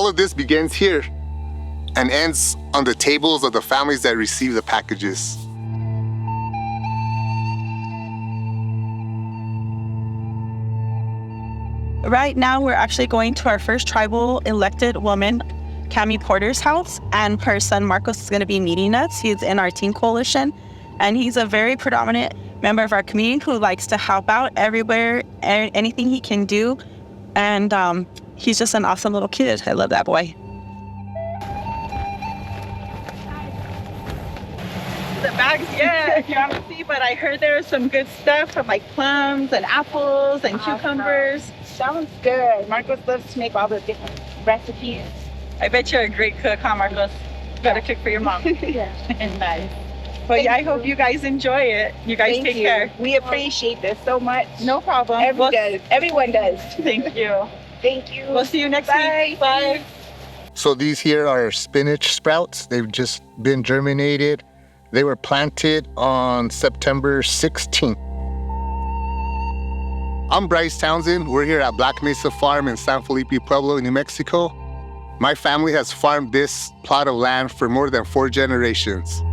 All of this begins here and ends on the tables of the families that receive the packages. Right now, we're actually going to our first tribal elected woman, Cami Porter's house, and her son Marcos is going to be meeting us. He's in our teen coalition, and he's a very predominant member of our community who likes to help out everywhere, anything he can do, and he's just an awesome little kid. I love that boy. The bags, yeah, if you want to see, but I heard there was some good stuff from like plums and apples and cucumbers. Sounds good. Marcos loves to make all the different recipes. I bet you're a great cook, huh, Marcos? Better cook for your mom. Yeah. Nice. But yeah, I hope you guys enjoy it. You guys take care. We appreciate this so much. No problem. Everyone does. Thank you. Thank you. We'll see you next week. Bye. So these here are spinach sprouts. They've just been germinated. They were planted on September 16th. I'm Bryce Townsend. We're here at Black Mesa Farm in San Felipe Pueblo, New Mexico. My family has farmed this plot of land for more than 4 generations.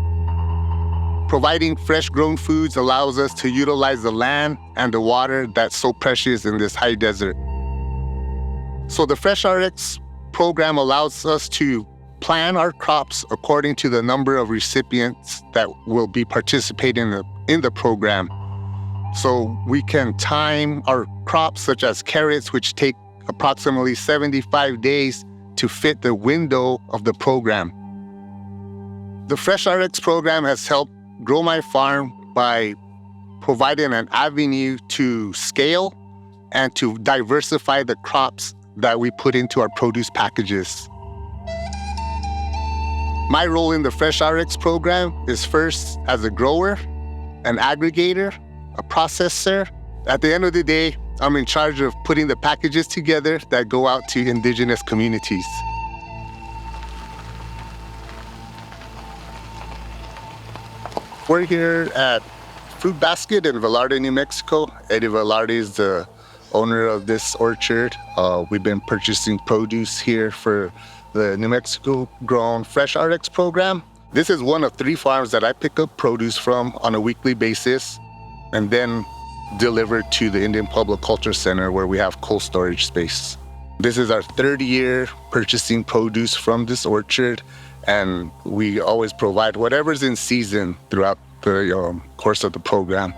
Providing fresh grown foods allows us to utilize the land and the water that's so precious in this high desert. So the FreshRx program allows us to plan our crops according to the number of recipients that will be participating in the program. So we can time our crops, such as carrots, which take approximately 75 days to fit the window of the program. The FreshRx program has helped grow my farm by providing an avenue to scale and to diversify the crops that we put into our produce packages. My role in the FreshRx program is first as a grower, an aggregator, a processor. At the end of the day, I'm in charge of putting the packages together that go out to indigenous communities. We're here at Fruit Basket in Velarde, New Mexico. Eddie Velarde is the owner of this orchard. We've been purchasing produce here for the New Mexico grown FreshRx program. This is one of 3 farms that I pick up produce from on a weekly basis and then deliver to the Indian Public Culture Center where we have cold storage space. This is our 3rd year purchasing produce from this orchard, and we always provide whatever's in season throughout the course of the program.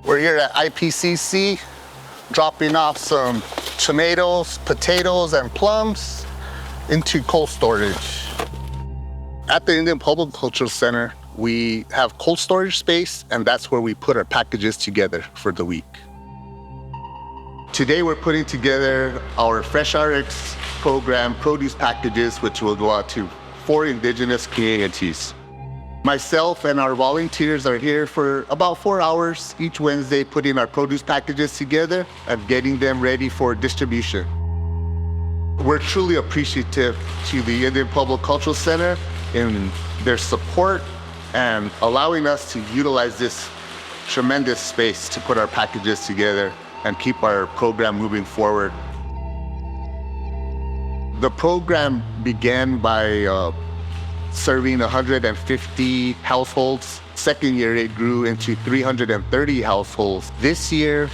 We're here at IPCC, dropping off some tomatoes, potatoes, and plums into cold storage. At the Indian Public Culture Center, we have cold storage space, and that's where we put our packages together for the week. Today, we're putting together our FreshRx program produce packages, which will go out to 4 indigenous communities. Myself and our volunteers are here for about 4 hours each Wednesday, putting our produce packages together and getting them ready for distribution. We're truly appreciative to the Indian Public Cultural Center in their support and allowing us to utilize this tremendous space to put our packages together and keep our program moving forward. The program began by serving 150 households. Second year, it grew into 330 households. This year,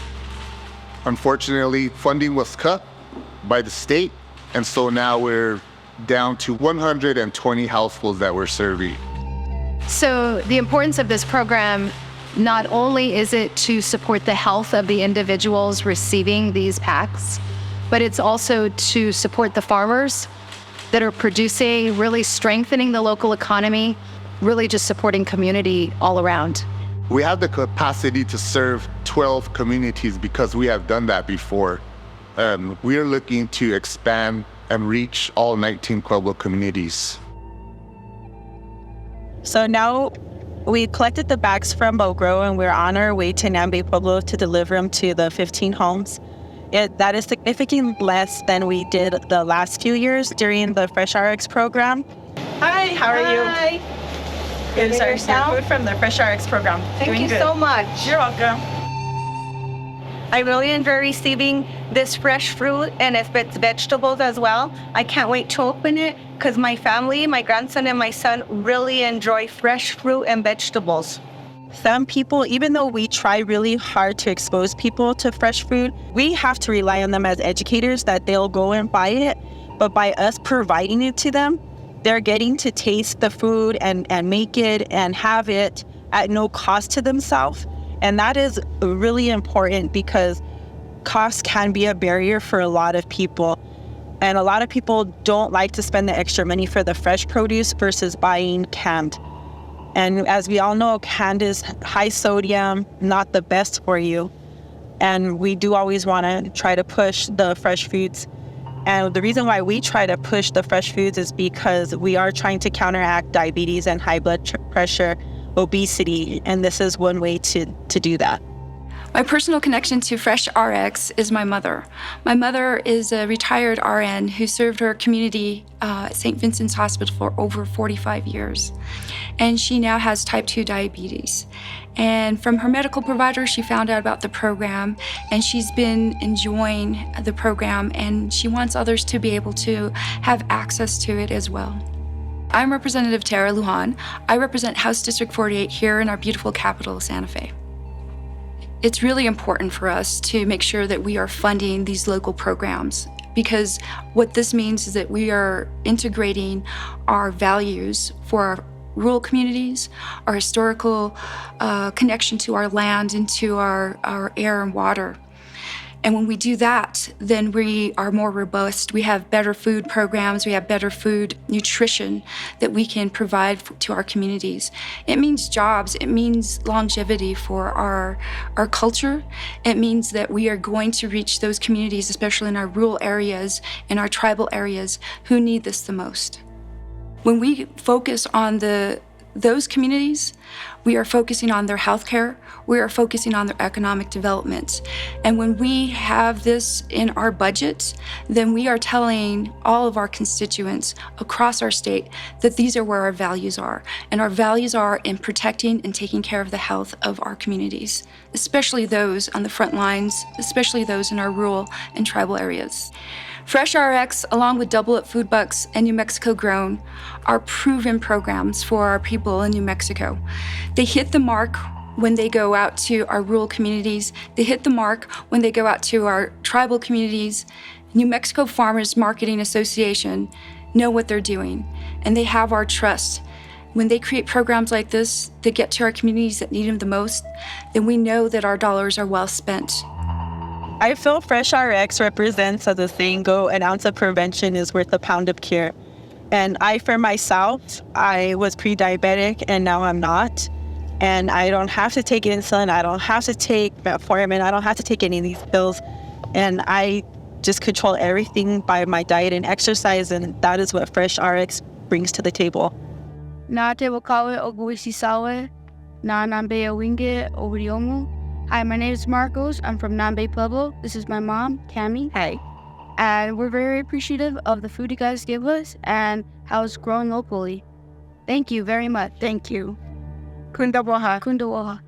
unfortunately, funding was cut by the state, and so now we're down to 120 households that we're serving. So the importance of this program, not only is it to support the health of the individuals receiving these packs, but it's also to support the farmers that are producing, really strengthening the local economy, really just supporting community all around. We have the capacity to serve 12 communities because we have done that before. We are looking to expand and reach all 19 Pueblo communities. So now we collected the bags from Bogro, and we're on our way to Nambe Pueblo to deliver them to the 15 homes. That is significantly less than we did the last few years during the FreshRx program. Hi, how are you? Hi. Good, sorry, food from the FreshRx program. Thank you so much. You're welcome. I really enjoy receiving this fresh fruit and if it's vegetables as well. I can't wait to open it because my family, my grandson and my son really enjoy fresh fruit and vegetables. Some people, even though we try really hard to expose people to fresh food, we have to rely on them as educators that they'll go and buy it. But by us providing it to them, they're getting to taste the food and make it and have it at no cost to themselves. And that is really important because cost can be a barrier for a lot of people. And a lot of people don't like to spend the extra money for the fresh produce versus buying canned. And as we all know, canned is high sodium, not the best for you. And we do always want to try to push the fresh foods. And the reason why we try to push the fresh foods is because we are trying to counteract diabetes and high blood pressure, obesity, and this is one way to do that. My personal connection to FreshRx is my mother. My mother is a retired RN who served her community at St. Vincent's Hospital for over 45 years. And she now has type 2 diabetes. And from her medical provider, she found out about the program, and she's been enjoying the program, and she wants others to be able to have access to it as well. I'm Representative Tara Lujan. I represent House District 48 here in our beautiful capital, Santa Fe. It's really important for us to make sure that we are funding these local programs, because what this means is that we are integrating our values for our rural communities, our historical connection to our land, into our air and water. And when we do that, then we are more robust. We have better food programs, we have better food nutrition that we can provide to our communities. It means jobs, it means longevity for our culture. It means that we are going to reach those communities, especially in our rural areas and our tribal areas, who need this the most. When we focus on those communities, we are focusing on their healthcare, we are focusing on their economic development. And when we have this in our budget, then we are telling all of our constituents across our state that these are where our values are. And our values are in protecting and taking care of the health of our communities, especially those on the front lines, especially those in our rural and tribal areas. FreshRx, along with Double Up Food Bucks and New Mexico Grown, are proven programs for our people in New Mexico. They hit the mark when they go out to our rural communities. They hit the mark when they go out to our tribal communities. New Mexico Farmers Marketing Association know what they're doing, and they have our trust. When they create programs like this that get to our communities that need them the most, then we know that our dollars are well spent. I feel FreshRx represents, as the saying go, an ounce of prevention is worth a pound of cure. And for myself, I was pre-diabetic and now I'm not. And I don't have to take insulin, I don't have to take metformin, I don't have to take any of these pills. And I just control everything by my diet and exercise, and that is what FreshRx brings to the table. Na te wakawe o Guisi Sawe, na Nambe Owinge o Riomu. Hi, my name is Marcos. I'm from Nambe Pueblo. This is my mom, Cami. Hey. And we're very appreciative of the food you guys give us and how it's grown locally. Thank you very much. Thank you. Kundawaha. Kundawaha.